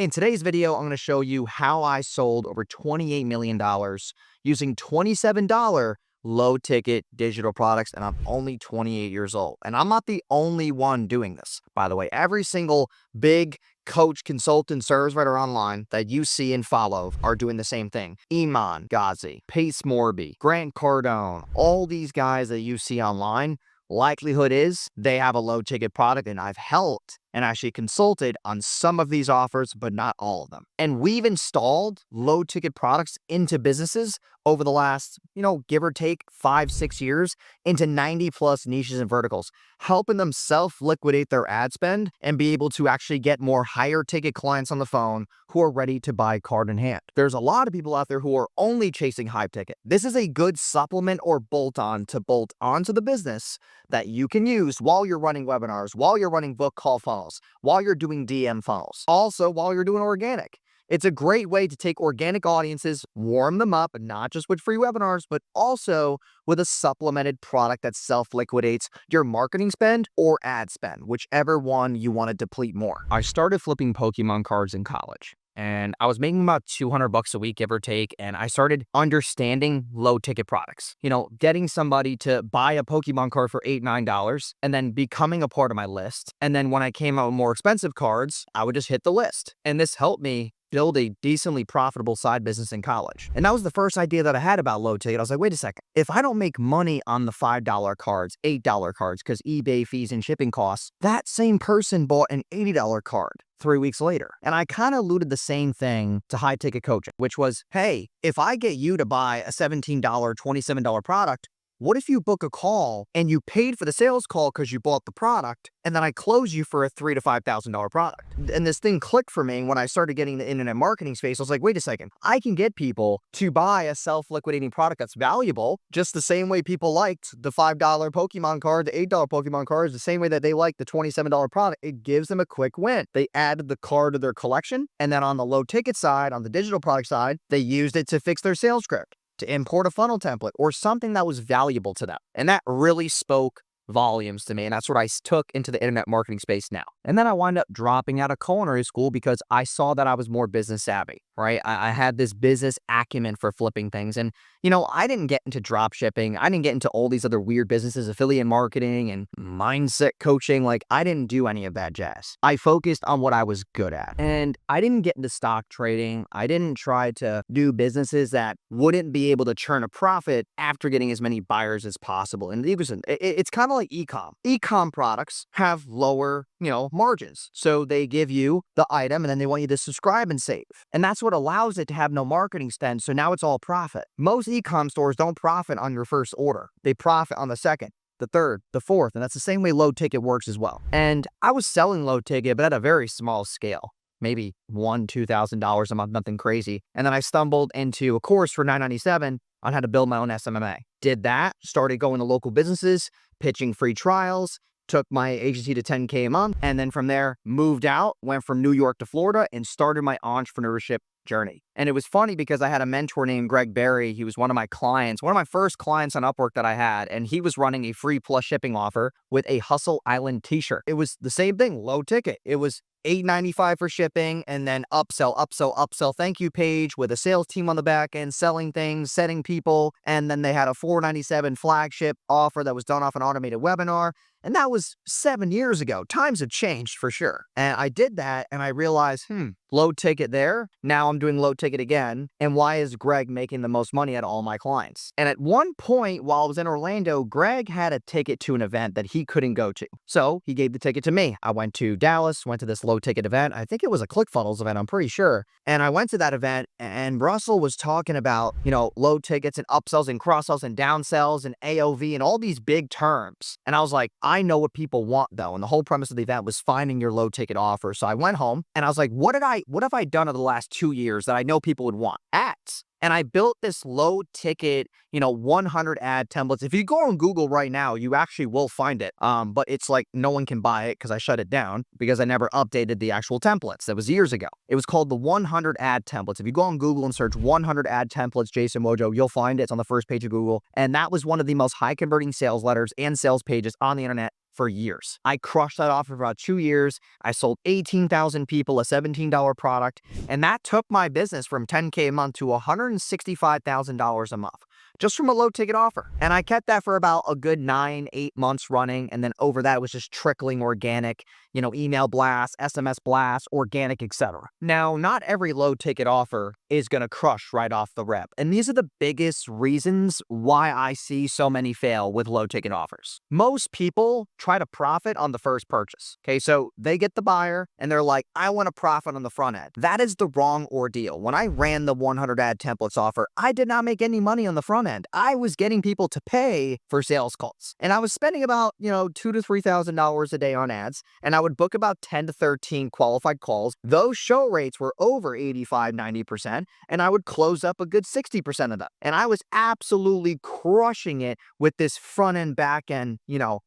In today's video, I'm going to show you how I sold over $28 million using $27 low-ticket digital products, and I'm only 28 years old. And I'm not the only one doing this, by the way. Every single big coach, consultant, service writer online that you see and follow are doing the same thing. Iman Ghazi, Pace Morby, Grant Cardone, all these guys that you see online, likelihood is they have a low-ticket product, and I've helped and actually consulted on some of these offers, but not all of them. And we've installed low-ticket products into businesses over the last, give or take 5-6 years into 90+ niches and verticals, helping them self-liquidate their ad spend and be able to actually get more higher-ticket clients on the phone who are ready to buy card in hand. There's a lot of people out there who are only chasing high ticket. This is a good supplement or bolt-on to bolt onto the business that you can use while you're running webinars, while you're running book call funnels, while you're doing DM funnels, also while you're doing organic. It's a great way to take organic audiences, warm them up, not just with free webinars, but also with a supplemented product that self-liquidates your marketing spend or ad spend, whichever one you want to deplete more. I started flipping Pokemon cards in college, and I was making about $200 a week, give or take, and I started understanding low-ticket products. Getting somebody to buy a Pokemon card for $8, $9, and then becoming a part of my list. And then when I came out with more expensive cards, I would just hit the list. And this helped me build a decently profitable side business in college. And that was the first idea that I had about low ticket. I was like, wait a second. If I don't make money on the $5 cards, $8 cards, because eBay fees and shipping costs, that same person bought an $80 card 3 weeks later. And I kind of alluded the same thing to high ticket coaching, which was, hey, if I get you to buy a $17, $27 product, what if you book a call and you paid for the sales call because you bought the product, and then I close you for a $3,000 to $5,000 product? And this thing clicked for me when I started getting the internet marketing space. I was like, wait a second, I can get people to buy a self-liquidating product that's valuable just the same way people liked the $5 Pokemon card, the $8 Pokemon cards, the same way that they liked the $27 product. It gives them a quick win. They added the card to their collection, and then on the low ticket side, on the digital product side, they used it to fix their sales script, to import a funnel template, or something that was valuable to them. And that really spoke volumes to me, and that's what I took into the internet marketing space now. And then I wound up dropping out of culinary school because I saw that I was more business savvy, right? I had this business acumen for flipping things. And, I didn't get into drop shipping. I didn't get into all these other weird businesses, affiliate marketing and mindset coaching. Like, I didn't do any of that jazz. I focused on what I was good at. And I didn't get into stock trading. I didn't try to do businesses that wouldn't be able to churn a profit after getting as many buyers as possible. And it's kind of like e-com. E-com products have lower, margins. So they give you the item and then they want you to subscribe and save. And that's what allows it to have no marketing spend. So now it's all profit. Most e-com stores don't profit on your first order. They profit on the second, the third, the fourth. And that's the same way low ticket works as well. And I was selling low ticket, but at a very small scale. Maybe $1,000, $2,000 a month, nothing crazy. And then I stumbled into a course for $997 on how to build my own SMMA. Did that, started going to local businesses, pitching free trials, took my agency to 10K a month, and then from there moved out, went from New York to Florida, and started my entrepreneurship journey. And it was funny because I had a mentor named Greg Barry. He was one of my clients, one of my first clients on Upwork that I had, and he was running a free plus shipping offer with a Hustle Island t-shirt. It was the same thing, low ticket. It was $8.95 for shipping, and then upsell thank you page with a sales team on the back end selling things, setting people, and then they had a $4.97 flagship offer that was done off an automated webinar. And that was 7 years ago. Times have changed for sure. And I did that and I realized, low ticket there. Now I'm doing low ticket again. And why is Greg making the most money out of all my clients? And at one point while I was in Orlando, Greg had a ticket to an event that he couldn't go to. So he gave the ticket to me. I went to Dallas, went to this low ticket event. I think it was a ClickFunnels event, I'm pretty sure. And I went to that event and Russell was talking about, low tickets and upsells and cross-sells and downsells and AOV and all these big terms. And I was like, I know what people want though. And the whole premise of the event was finding your low ticket offer. So I went home and I was like, what have I done over the last 2 years that I know people would want? Ads. And I built this low ticket, 100 ad templates. If you go on Google right now, you actually will find it. But it's like no one can buy it because I shut it down because I never updated the actual templates. That was years ago. It was called the 100 ad templates. If you go on Google and search 100 ad templates, Jason Mojo, you'll find it. It's on the first page of Google. And that was one of the most high converting sales letters and sales pages on the internet for years. I crushed that offer for about 2 years. I sold 18,000 people a $17 product, and that took my business from $10K a month to $165,000 a month, just from a low ticket offer. And I kept that for about a good 9-8 months running. And then over that, it was just trickling organic, email blasts, SMS blasts, organic, etc. Now, not every low ticket offer is going to crush right off the rip. And these are the biggest reasons why I see so many fail with low ticket offers. Most people try to profit on the first purchase. Okay, so they get the buyer and they're like, I want to profit on the front end. That is the wrong ordeal. When I ran the 100 ad templates offer, I did not make any money on the front end. I was getting people to pay for sales calls. And I was spending about, $2,000 to $3,000 a day on ads. And I would book about 10 to 13 qualified calls. Those show rates were over 85, 90%. And I would close up a good 60% of them. And I was absolutely crushing it with this front end, back end,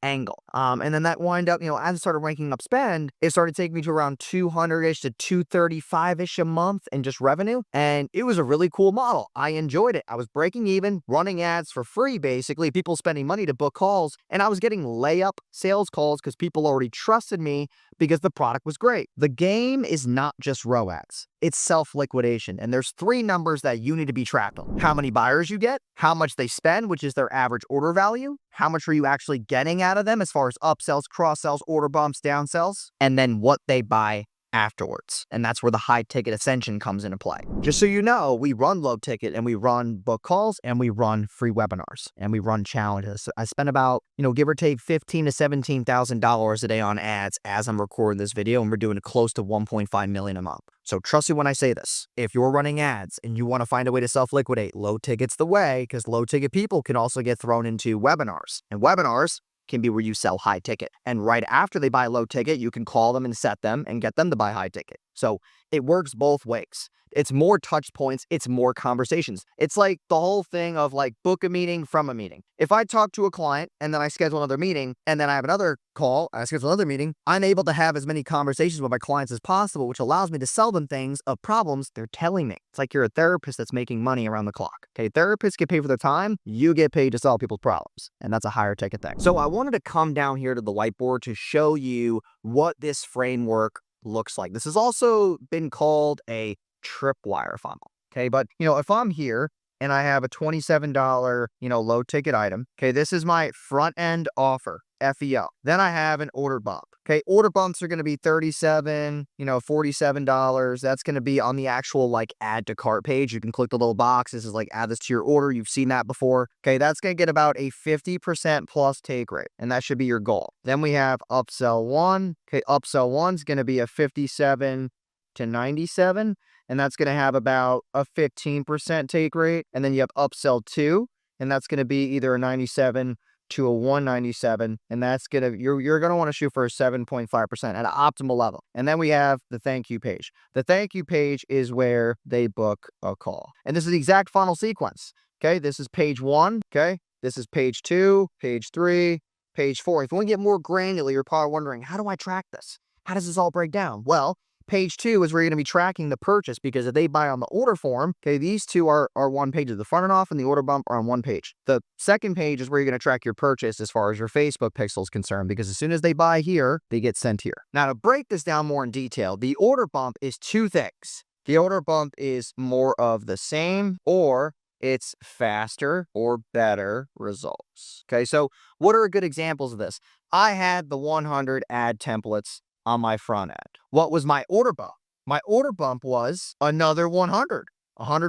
angle. And then that wind up, as I started ranking up spend, it started taking me to around 200-ish to 235-ish a month in just revenue. And it was a really cool model. I enjoyed it. I was breaking even, running ads for free, basically, people spending money to book calls. And I was getting layup sales calls because people already trusted me because the product was great. The game is not just ROAS. It's self-liquidation. And there's 3 numbers that you need to be tracked on. How many buyers you get, how much they spend, which is their average order value, how much are you actually getting out of them as far as upsells, cross-sells, order bumps, downsells, and then what they buy afterwards. And that's where the high ticket ascension comes into play. Just so you know, we run low ticket and we run book calls and we run free webinars and we run challenges. So I spend about, give or take $15,000 to $17,000 a day on ads as I'm recording this video, and we're doing close to 1.5 million a month. So trust me when I say this, if you're running ads and you want to find a way to self-liquidate, low ticket's the way, because low ticket people can also get thrown into webinars, and webinars can be where you sell high ticket. And right after they buy low ticket, you can call them and set them and get them to buy high ticket. So it works both ways. It's more touch points. It's more conversations. It's like the whole thing of like book a meeting from a meeting. If I talk to a client and then I schedule another meeting and then I have another call, I schedule another meeting, I'm able to have as many conversations with my clients as possible, which allows me to sell them things of problems they're telling me. It's like you're a therapist that's making money around the clock. Okay, therapists get paid for their time. You get paid to solve people's problems. And that's a higher ticket thing. So I wanted to come down here to the whiteboard to show you what this framework looks like. This has also been called a tripwire funnel. Okay, but if I'm here and I have a $27, low ticket item, okay, this is my front end offer, FEO. Then I have an order bump. Okay, order bumps are going to be $37, $47. That's going to be on the actual like add to cart page. You can click the little box. This is like add this to your order. You've seen that before. Okay, that's going to get about a 50% plus take rate, and that should be your goal. Then we have upsell 1. Okay, upsell 1 is going to be a 57 to 97, and that's going to have about a 15% take rate. And then you have upsell 2, and that's going to be either a 97 to a 197, and that's gonna you're gonna want to shoot for a 7.5% at an optimal level. And then we have the thank you page. The thank you page is where they book a call, and this is the exact funnel sequence. Okay, this is page 1. Okay, this is page 2, page 3, page 4. If you want to get more granular, you're probably wondering, how do I track this? How does this all break down? Well, page 2 is where you're going to be tracking the purchase, because if they buy on the order form, okay, these two are one page. The front and off and the order bump are on one page. The second page is where you're going to track your purchase as far as your Facebook pixel is concerned, because as soon as they buy here, they get sent here. Now, to break this down more in detail, the order bump is 2 things. The order bump is more of the same, or it's faster or better results. Okay, so what are good examples of this? I had the 100 ad templates on my front end. What was my order bump? My order bump was another 100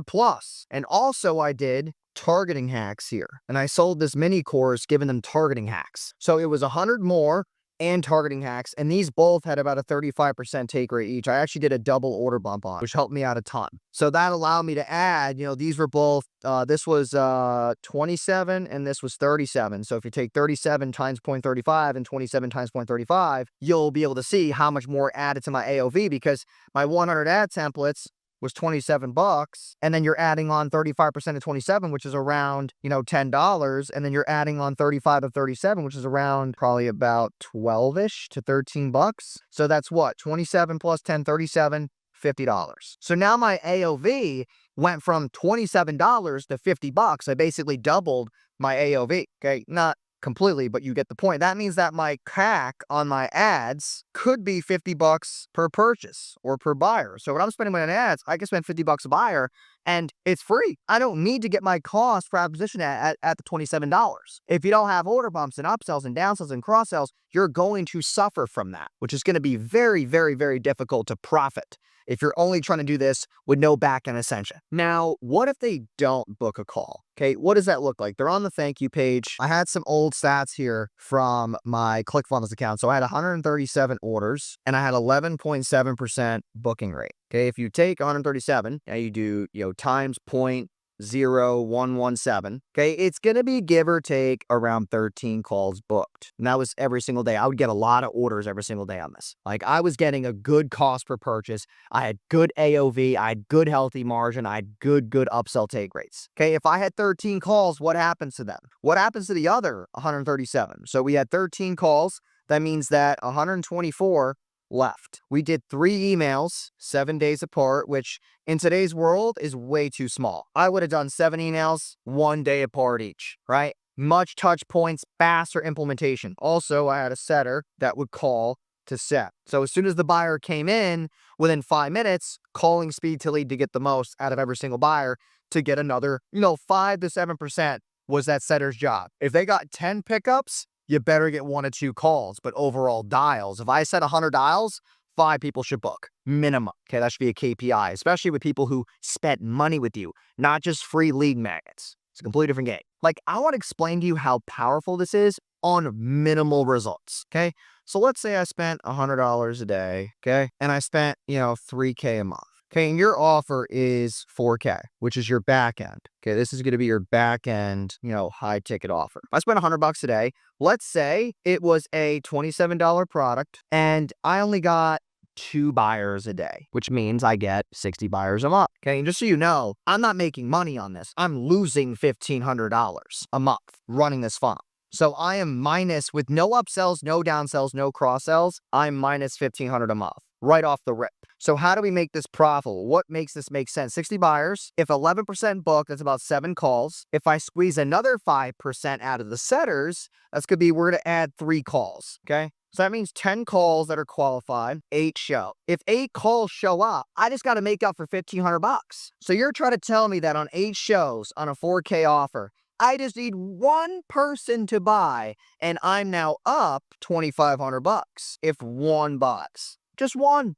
plus. And also I did targeting hacks here. And I sold this mini course giving them targeting hacks. So it was 100 more and targeting hacks. And these both had about a 35% take rate each. I actually did a double order bump on, which helped me out a ton. So that allowed me to add, these were both, this was 27 and this was 37. So if you take 37 times 0.35 and 27 times 0.35, you'll be able to see how much more added to my AOV, because my 100 ad templates was $27, and then you're adding on 35% of 27, which is around, $10, and then you're adding on 35 of 37, which is around probably about 12-ish to $13. So that's what? 27 plus 10, 37, $50. So now my AOV went from $27 to $50. I basically doubled my AOV. Okay, not completely, but you get the point. That means that my CAC on my ads could be $50 per purchase or per buyer. So when I'm spending money on ads, I can spend $50 a buyer and it's free. I don't need to get my cost per acquisition at the $27. If you don't have order bumps and upsells and downsells and cross sells, you're going to suffer from that, which is going to be very, very, very difficult to profit if you're only trying to do this with no back-end ascension. Now, what if they don't book a call? Okay, what does that look like? They're on the thank you page. I had some old stats here from my ClickFunnels account. So I had 137 orders and I had 11.7% booking rate. Okay, if you take 137 and you do, times 0.0117, okay, it's going to be give or take around 13 calls booked. And that was every single day. I would get a lot of orders every single day on this. Like I was getting a good cost per purchase. I had good AOV. I had good healthy margin. I had good upsell take rates. Okay, if I had 13 calls, what happens to them? What happens to the other 137? So we had 13 calls. That means that 124 left. We did 3 emails 7 days apart, which in today's world is way too small. I would have done 7 emails 1 day apart each, right? Much touch points, faster implementation. Also, I had a setter that would call to set. So as soon as the buyer came in, within 5 minutes, calling speed to lead to get the most out of every single buyer to get another, 5 to 7% was that setter's job. If they got 10 pickups, you better get 1 or 2 calls, but overall dials. If I set 100 dials, 5 people should book, minimum. Okay, that should be a KPI, especially with people who spent money with you, not just free lead magnets. It's a completely different game. Like, I want to explain to you how powerful this is on minimal results, okay? So let's say I spent $100 a day, okay? And I spent, $3K a month. Okay, and your offer is $4K, which is your back end. Okay, this is going to be your back end, high ticket offer. If I spent $100 a day, let's say it was a $27 product and I only got 2 buyers a day, which means I get 60 buyers a month. Okay, and just so you know, I'm not making money on this. I'm losing $1,500 a month running this funnel. So I am minus, with no upsells, no downsells, no cross sells, I'm minus $1,500 a month right off the rip. So how do we make this profitable? What makes this make sense? 60 buyers. If 11% book, that's about 7 calls. If I squeeze another 5% out of the setters, that's going to be, we're going to add 3 calls. Okay. So that means 10 calls that are qualified, 8 show. If 8 calls show up, I just got to make up for $1,500. So you're trying to tell me that on 8 shows on a 4K offer, I just need 1 person to buy, and I'm now up $2,500 if 1 buys. Just one.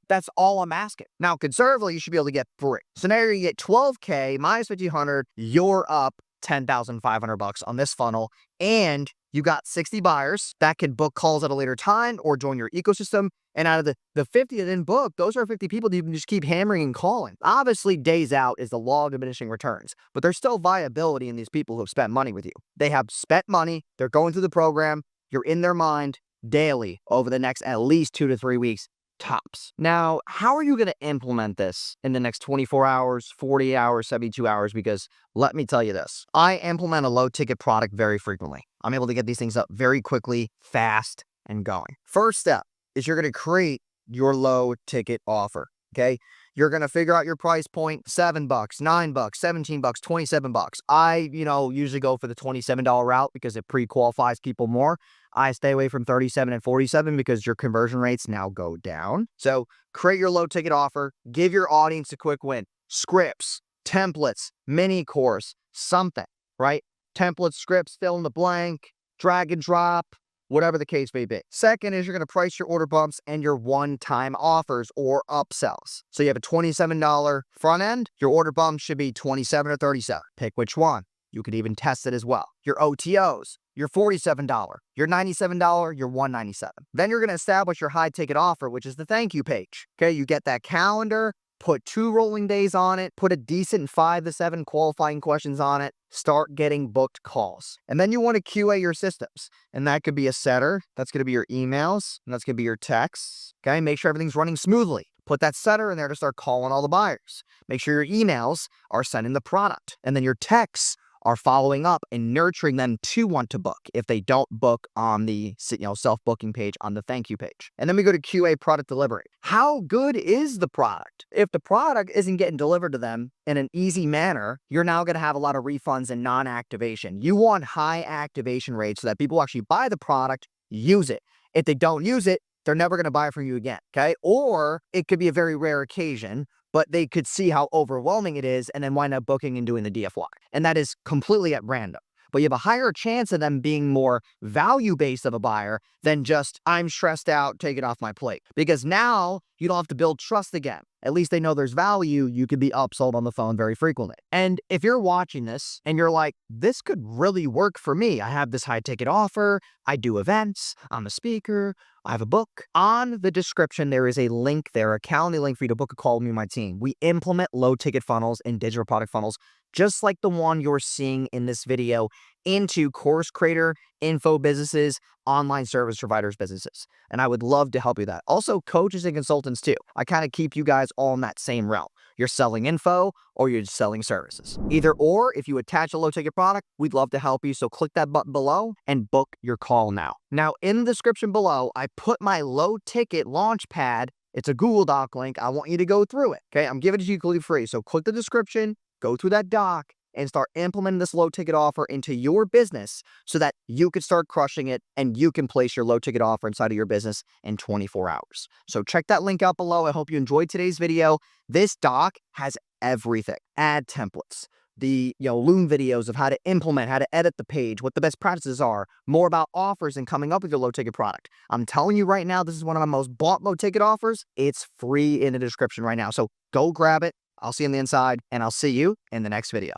That's all I'm asking. Now, conservatively, you should be able to get 3. So now you get 12K minus 1,500. You're up $10,500 on this funnel, and you got 60 buyers that can book calls at a later time or join your ecosystem. And out of the 50 that didn't book, those are 50 people that you can just keep hammering and calling. Obviously, days out is the law of diminishing returns, but there's still viability in these people who have spent money with you. They have spent money. They're going through the program. You're in their mind daily over the next at least 2 to 3 weeks. Tops. Now, how are you going to implement this in the next 24 hours, 40 hours, 72 hours? Because let me tell you this, I implement a low ticket product very frequently. I'm able to get these things up very quickly, fast, and going. First step is you're going to create your low ticket offer. Okay. You're going to figure out your price point, $7, $9, $17, $27. I, usually go for the $27 route because it pre-qualifies people more. I stay away from 37 and 47 because your conversion rates now go down. So create your low ticket offer, give your audience a quick win. Scripts, templates, mini course, something, right? Templates, scripts, fill in the blank, drag and drop, whatever the case may be. Second is you're going to price your order bumps and your one-time offers or upsells. So you have a $27 front end, your order bump should be $27 or $37. Pick which one. You could even test it as well. Your OTOs, your $47, your $97, your $197. Then you're going to establish your high ticket offer, which is the thank you page. Okay, you get that calendar, put 2 rolling days on it, put a decent 5 to 7 qualifying questions on it, start getting booked calls. And then you want to QA your systems. And that could be a setter, that's going to be your emails, and that's going to be your texts. Okay, make sure everything's running smoothly. Put that setter in there to start calling all the buyers. Make sure your emails are sending the product. And then your texts are following up and nurturing them to want to book if they don't book on the self-booking page on the thank you page. And then we go to QA, product delivery. How good is the product? If the product isn't getting delivered to them in an easy manner, you're now going to have a lot of refunds and non-activation. You want high activation rates so that people actually buy the product, use it. If they don't use it, they're never going to buy from you again, okay? Or it could be a very rare occasion, but they could see how overwhelming it is and then wind up booking and doing the DFY. And that is completely at random. But you have a higher chance of them being more value-based of a buyer than just, I'm stressed out, take it off my plate. Because now you don't have to build trust again. At least they know there's value. You could be upsold on the phone very frequently. And if you're watching this and you're like, this could really work for me. I have this high ticket offer. I do events. I'm a speaker. I have a book. On the description, there is a link there, a calendar link for you to book a call with me and my team. We implement low ticket funnels and digital product funnels, just like the one you're seeing in this video, into course creator, info businesses, online service providers businesses. And I would love to help you with that. Also, coaches and consultants too. I kind of keep you guys all in that same realm. You're selling info or you're selling services. Either or, if you attach a low ticket product, we'd love to help you. So click that button below and book your call now. Now, in the description below, I put my low ticket launch pad. It's a Google Doc link. I want you to go through it. Okay, I'm giving it to you completely free. So click the description, go through that doc, and start implementing this low ticket offer into your business so that you can start crushing it and you can place your low ticket offer inside of your business in 24 hours. So check that link out below. I hope you enjoyed today's video. This doc has everything. Ad templates, the Loom videos of how to implement, how to edit the page, what the best practices are, more about offers and coming up with your low ticket product. I'm telling you right now, this is one of my most bought low ticket offers. It's free in the description right now. So go grab it. I'll see you on the inside and I'll see you in the next video.